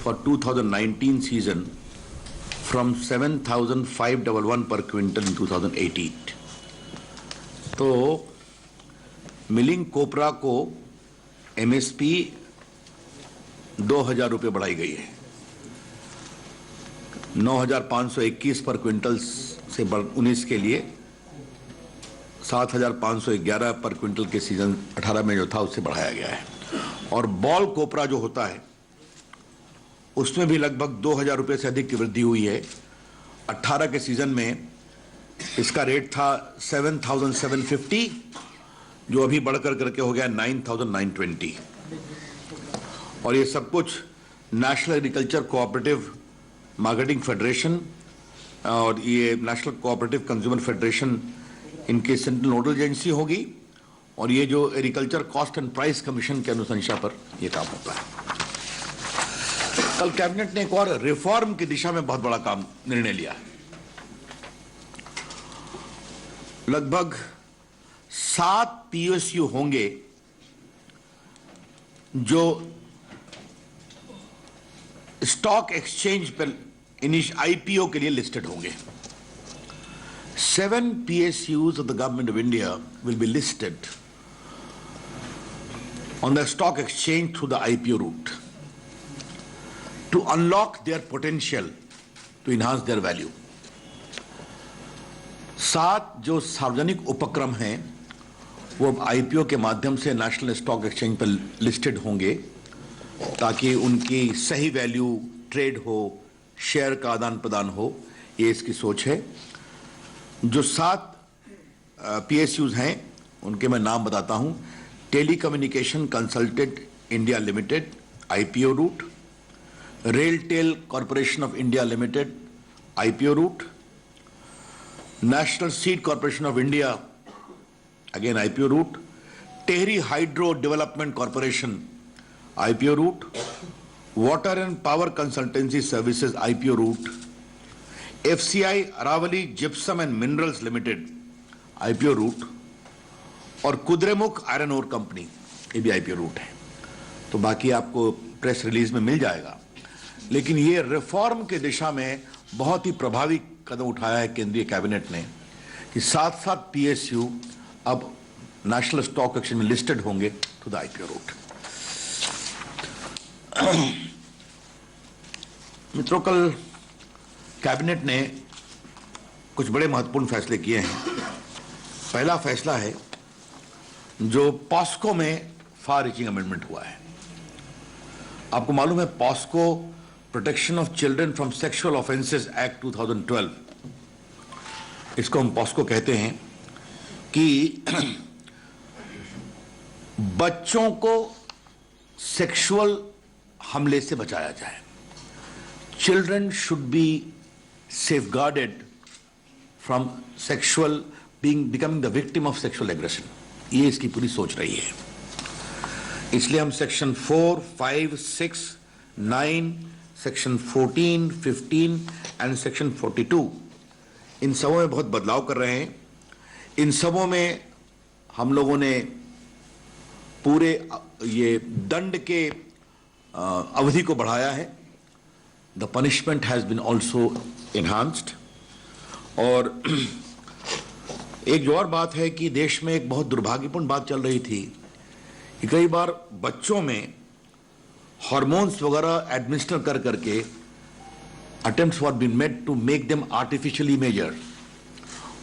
for 2019 season from 7,511 per quintal in 2018. तो milling कोपरा को MSP 2,000 रुपये बढ़ाई गई है। 9,521 पर क्विंटल से 19 के लिए 7,511 पर क्विंटल के सीजन 18 में जो था उससे बढ़ाया गया है। और बॉल कोपरा जो होता है उसमें भी लगभग 2,000 रुपये से अधिक की वृद्धि हुई है। 18 के सीजन में इसका रेट था 7,750 जो अभी बढ़कर करके हो गया 9,920। और ये सब कुछ national agriculture cooperative marketing federation और ये नेशनल कोऑपरेटिव कंज्यूमर फेडरेशन इनकी सेंट्रल नोडल एजेंसी होगी और ये जो agriculture cost and price commission के अनुशंसा पर यह काम होता है। कल कैबिनेट ने एक और रिफॉर्म की दिशा में बहुत बड़ा काम निर्णय लिया है। लगभग 7 PSU होंगे जो स्टॉक एक्सचेंज पर IPO के लिए लिस्टेड होंगे। 7 PSUs of the government of India will be listed on the stock exchange through the IPO route to unlock their potential to enhance their value. 7 जो सार्वजनिक उपक्रम हैं वो IPO के माध्यम से नेशनल स्टॉक एक्सचेंज पर लिस्टेड होंगे ताकि उनकी सही वैल्यू ट्रेड हो, शेयर का आदान प्रदान हो। ये इसकी सोच है। जो 7 PSUs हैं उनके मैं नाम बताता हूं। Telecommunication consultant India limited IPO route, RailTel corporation of India limited IPO route, national seed corporation of India again IPO route, Tehri hydro development corporation IPO route, water and power consultancy services IPO route, FCI Aravali gypsum and minerals limited IPO route और Kudremukh iron ore company ये भी IPO root है। तो बाकी आपको press release में मिल जाएगा। लेकिन ये रिफॉर्म के दिशा में बहुत ही प्रभावी कदम उठाया है केंद्रीय कैबिनेट ने कि 7 PSU अब नेशनल स्टॉक एक्सचेंज में लिस्टेड होंगे टू द IPO रूट। मित्रों, कल कैबिनेट ने कुछ बड़े महत्वपूर्ण फैसले किए हैं। पहला फैसला है जो पॉस्को में फार रीचिंग अमेंडमेंट हुआ है। आपको मालूम है POCSO protection of children from sexual offences act 2012, इसको हम पॉस्को कहते हैं कि बच्चों को सेक्सुअल हमले से बचाया जाए। Children should be safeguarded from becoming the victim of sexual aggression। ये इसकी पूरी सोच रही है। इसलिए हम सेक्शन 4, 5, 6, 9, सेक्शन 14, 15 एंड सेक्शन 42 इन सबों में बहुत बदलाव कर रहे हैं। इन सबों में हम लोगों ने पूरे ये दंड के अवधि को बढ़ाया है। The punishment has been also enhanced। और एक जो और बात है कि देश में एक बहुत दुर्भाग्यपूर्ण बात चल रही थी कि कई बार बच्चों में हार्मोन्स वगैरह एडमिनिस्टर कर करके attempts were been made to make them artificially major,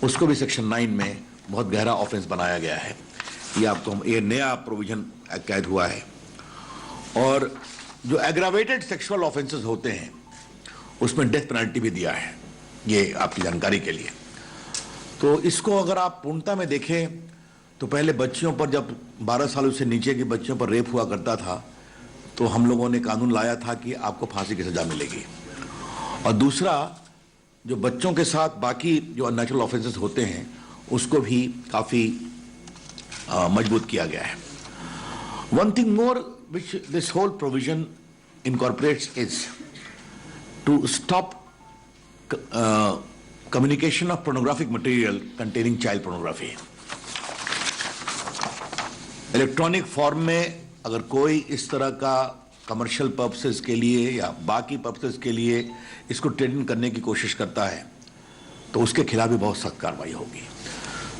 उसको भी सेक्शन 9 में बहुत गहरा ऑफेंस बनाया गया है। ये आपको ये नया प्रोविजन कैद हुआ है। और जो एग्रावेटेड सेक्सुअल ऑफेंसेस होते हैं उसमें डेथ पेनल्टी भी दिया है, ये आपकी जानकारी के लिए। तो इसको अगर आप पूर्णता में देखें तो पहले बच्चियों पर जब 12 सालों से नीचे की बच्चियों पर रेप हुआ करता था तो हम लोगों ने कानून लाया था कि आपको फांसी की सजा मिलेगी। और दूसरा, जो बच्चों के साथ बाकी जो अननेचुरल ऑफेंसेस होते हैं उसको भी काफ़ी मजबूत किया गया है। One thing more which this whole provision incorporates is to stop communication of pornographic material containing child pornography। Electronic form में अगर कोई इस तरह का कमर्शियल पर्पसेस के लिए या बाकी पर्पसेस के लिए इसको ट्रेडिंग करने की कोशिश करता है तो उसके खिलाफ भी बहुत सख्त कार्रवाई होगी।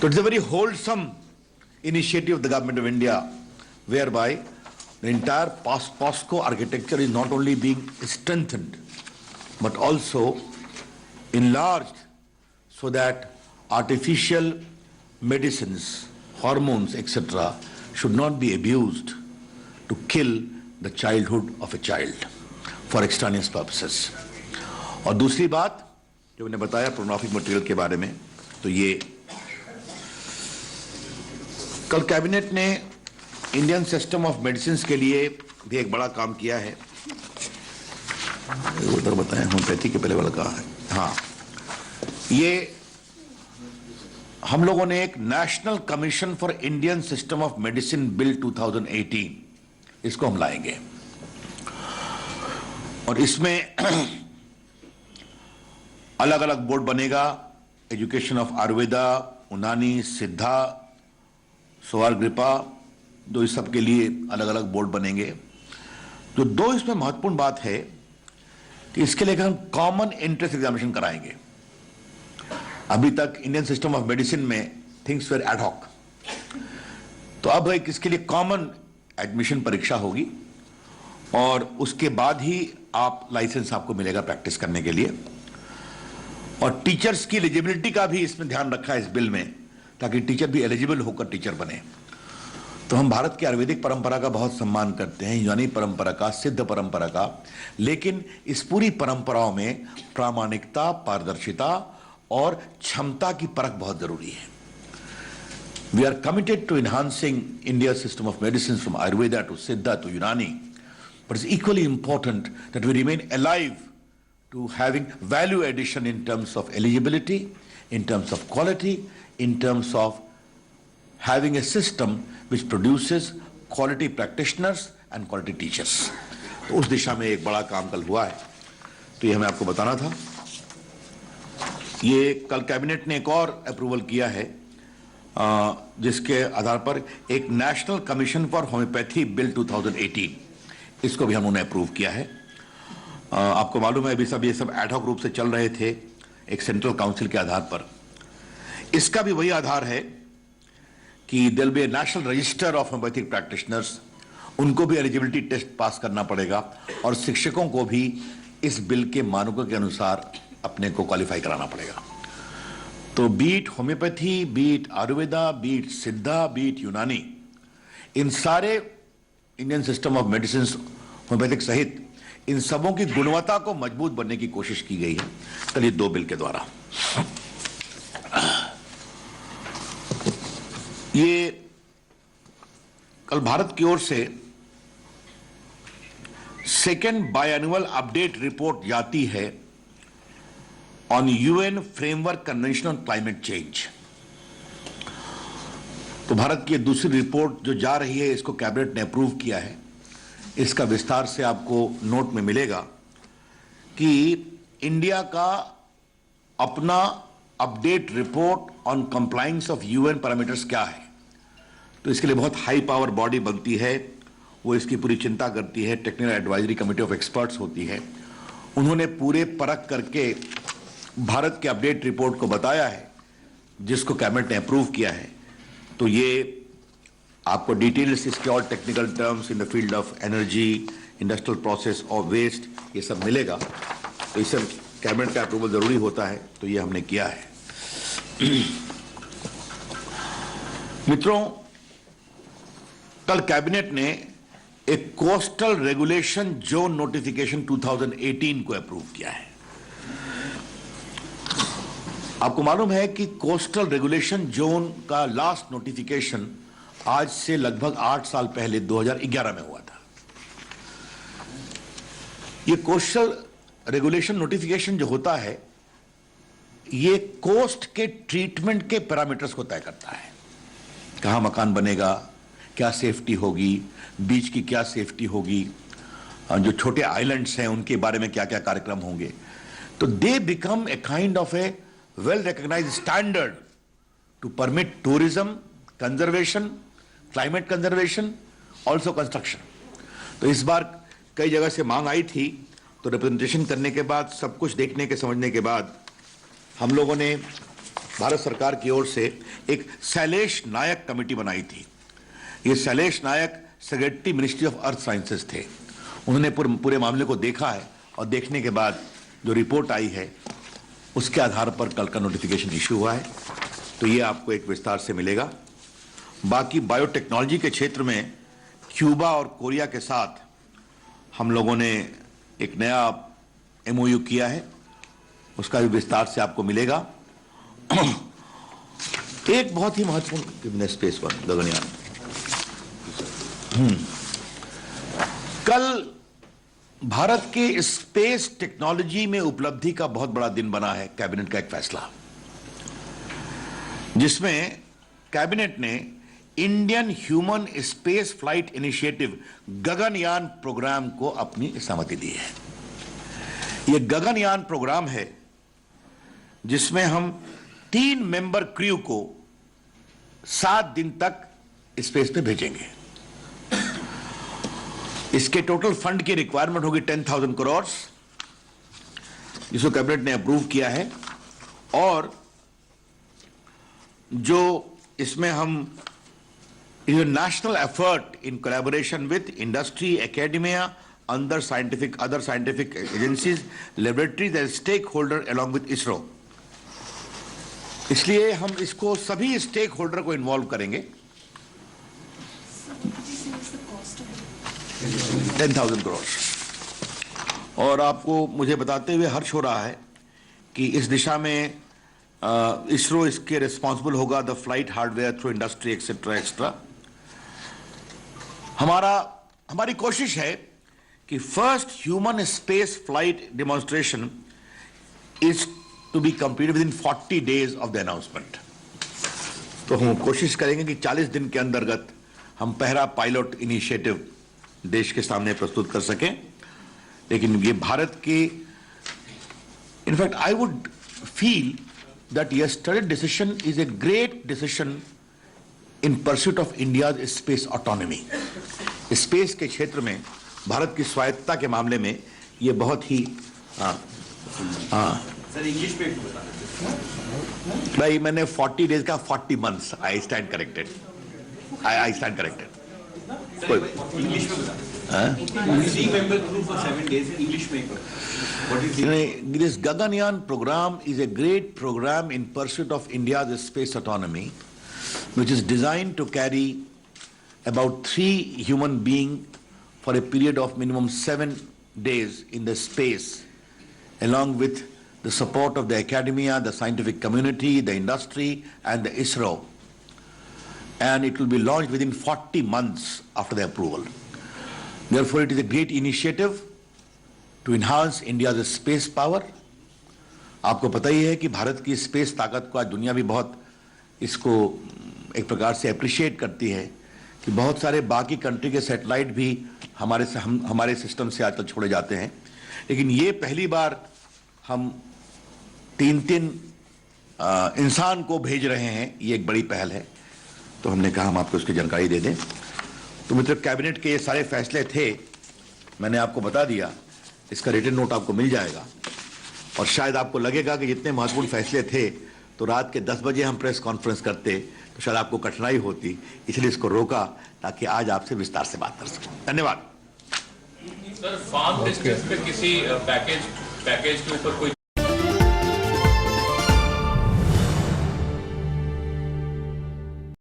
तो it's a very wholesome initiative of the government of India, whereby the entire POSCO architecture is not only being strengthened, but also enlarged so that artificial medicines, hormones, etc. should not be abused to kill the childhood of a child for extraneous purposes. और दूसरी बात जो मैंने बताया pornographic material के बारे में, तो ये कल कैबिनेट ने इंडियन सिस्टम ऑफ मेडिसिन के लिए भी एक बड़ा काम किया है। उधर बताएं, होम्योपैथी के पहले वाला कहा है। हाँ, ये हम लोगों ने एक national commission for Indian system of medicine bill 2018 इसको हम लाएंगे और इसमें अलग अलग बोर्ड बनेगा, एजुकेशन ऑफ आयुर्वेदा, यूनानी, सिद्धा, सोवारग्रिपा, जो इस सब के लिए अलग अलग बोर्ड बनेंगे। जो दो इसमें महत्वपूर्ण बात है कि इसके लिए हम कॉमन एंट्रेंस एग्जामिनेशन कराएंगे। अभी तक इंडियन सिस्टम ऑफ मेडिसिन में थिंग्स वेर एड हॉक, तो अब एक इसके लिए कॉमन एडमिशन परीक्षा होगी और उसके बाद ही आप लाइसेंस आपको मिलेगा प्रैक्टिस करने के लिए। और टीचर्स की एलिजिबिलिटी का भी इसमें ध्यान रखा है इस बिल में, ताकि टीचर भी एलिजिबल होकर टीचर बने। तो हम भारत की आयुर्वेदिक परंपरा का बहुत सम्मान करते हैं, यूनानी परंपरा का, सिद्ध परंपरा का, लेकिन इस पूरी परंपराओं में प्रामाणिकता, पारदर्शिता और क्षमता की परख बहुत जरूरी है। We are committed to enhancing India system of medicine from Ayurveda to Siddha to Unani, but it's equally important that we remain alive to having value addition in terms of eligibility, in terms of quality, in terms of having a system which produces quality practitioners and quality teachers. तो उस दिशा में एक बड़ा काम कल हुआ है, तो ये हमें आपको बताना था। ये कल कैबिनेट ने एक और अप्रूवल किया है जिसके आधार पर एक national commission for homeopathy bill 2018 इसको भी हम उन्होंने अप्रूव किया है। आपको मालूम है अभी सब ये सब एडहॉक रूप से चल रहे थे एक सेंट्रल काउंसिल के आधार पर। इसका भी वही आधार है कि there be a national register of homeopathic practitioners, उनको भी एलिजिबिलिटी टेस्ट पास करना पड़ेगा और शिक्षकों को भी इस बिल के मानकों के अनुसार अपने को क्वालिफाई कराना पड़ेगा। तो be it homeopathy, be it Ayurveda, be it Siddha, be it Unani, इन सारे Indian system of medicine homeopathic सहित इन सबों की गुणवत्ता को मजबूत बनने की कोशिश की गई है कल ये दो बिल के द्वारा। ये कल भारत की ओर से सेकेंड बायएनुअल अपडेट रिपोर्ट जाती है on UN framework convention on climate change. तो भारत की दूसरी रिपोर्ट जो जा रही है इसको कैबिनेट ने अप्रूव किया है। इसका विस्तार से आपको नोट में मिलेगा कि इंडिया का अपना update report on compliance of UN parameters क्या है। तो इसके लिए बहुत हाई पावर बॉडी बनती है, वो इसकी पूरी चिंता करती है, technical advisory committee of experts होती है। उन्होंने पूरे परख करके भारत के अपडेट रिपोर्ट को बताया है जिसको कैबिनेट ने अप्रूव किया है। तो ये आपको डिटेल्स इसके और technical terms in the field of energy, industrial process और वेस्ट, ये सब मिलेगा। तो इस सब कैबिनेट का अप्रूवल जरूरी होता है, तो ये हमने किया है। मित्रों, कल कैबिनेट ने एक कोस्टल रेगुलेशन जोन नोटिफिकेशन 2018 को अप्रूव किया है। आपको मालूम है कि कोस्टल रेगुलेशन जोन का लास्ट नोटिफिकेशन आज से लगभग 8 साल पहले 2011 में हुआ था। ये कोस्टल रेगुलेशन नोटिफिकेशन जो होता है ये कोस्ट के ट्रीटमेंट के पैरामीटर्स को तय करता है। कहां मकान बनेगा, क्या सेफ्टी होगी, बीच की क्या सेफ्टी होगी, जो छोटे आइलैंड्स हैं उनके बारे में क्या क्या कार्यक्रम होंगे। तो they become a kind of a well recognised standard to permit tourism, conservation, climate conservation, also construction. तो इस बार कई जगह से मांग आई थी, तो रिप्रेजेंटेशन करने के बाद, सब कुछ देखने के समझने के बाद, हम लोगों ने भारत सरकार की ओर से एक शैलेश नायक कमेटी बनाई थी। ये Shailesh Nayak secretary ministry of earth sciences थे। उन्होंने पूरे मामले को देखा है और देखने के बाद जो रिपोर्ट आई है उसके आधार पर कल का नोटिफिकेशन इशू हुआ है, तो ये आपको एक विस्तार से मिलेगा। बाकी बायोटेक्नोलॉजी के क्षेत्र में क्यूबा और कोरिया के साथ हम लोगों ने एक नया MOU किया है, उसका भी विस्तार से आपको मिलेगा। एक बहुत ही महत्वपूर्ण स्पेस पर गगनयान, कल भारत के स्पेस टेक्नोलॉजी में उपलब्धि का बहुत बड़ा दिन बना है। कैबिनेट का एक फैसला, जिसमें कैबिनेट ने Indian human space flight initiative Gaganyaan programme को अपनी सहमति दी है। यह गगनयान प्रोग्राम है जिसमें हम 3 मेंबर क्रू को 7 दिन तक स्पेस पे भेजेंगे। इसके टोटल फंड की रिक्वायरमेंट होगी 10,000 करोड़, जिसको कैबिनेट ने अप्रूव किया है। और जो इसमें हम national effort in collaboration with industry, academia, other scientific agencies, laboratories and stakeholder along with ISRO, इसलिए हम इसको सभी स्टेक होल्डर को इन्वॉल्व करेंगे। 10,000 करोड़। और आपको मुझे बताते हुए हर्ष हो रहा है कि इस दिशा में ISRO इसके रिस्पॉन्सिबल होगा, the flight hardware through industry etcetera extra. हमारी कोशिश है कि first human space flight demonstration is to be completed within 40 days of the announcement. तो हम कोशिश करेंगे कि 40 दिन के अंतर्गत हम पहला पायलट इनिशिएटिव देश के सामने प्रस्तुत कर सकें। लेकिन ये भारत की, in fact I would feel that yesterday's decision is a great decision in pursuit of India's space autonomy. Space के क्षेत्र में भारत की स्वायत्तता के मामले में ये बहुत ही सर इंग्लिश में बता देते। भाई मैंने 40 डेज का 40 months, I stand corrected, I stand corrected. English में बता देते। 3 member group for 7 days English में। What is the... This Gaganyaan program is a great program in pursuit of India's space autonomy, which is designed to carry about 3 human beings for a period of minimum 7 days in the space, along with the support of the academia, the scientific community, the industry, and the ISRO. And it will be launched within 40 months after the approval. Therefore, it is a great initiative to enhance India's space power. आपको पता ही है कि भारत की space ताकत को आज दुनिया भी बहुत इसको एक प्रकार से अप्रिशिएट करती है कि बहुत सारे बाकी कंट्री के सैटेलाइट भी हमारे सिस्टम से आजकल छोड़े जाते हैं। लेकिन ये पहली बार हम 3 इंसान को भेज रहे हैं, ये एक बड़ी पहल है। तो हमने कहा हम आपको उसकी जानकारी दे दें। तो मित्र, कैबिनेट के ये सारे फैसले थे, मैंने आपको बता दिया। इसका रिटन नोट आपको मिल जाएगा। और शायद आपको लगेगा कि जितने महत्वपूर्ण फैसले थे तो रात के 10 बजे हम प्रेस कॉन्फ्रेंस करते तो शायद आपको कठिनाई होती, इसलिए इसको रोका ताकि आज आपसे विस्तार से बात कर सकें। धन्यवाद। सर, फार्म डिस्टेंस पे किसी पैकेज के ऊपर कोई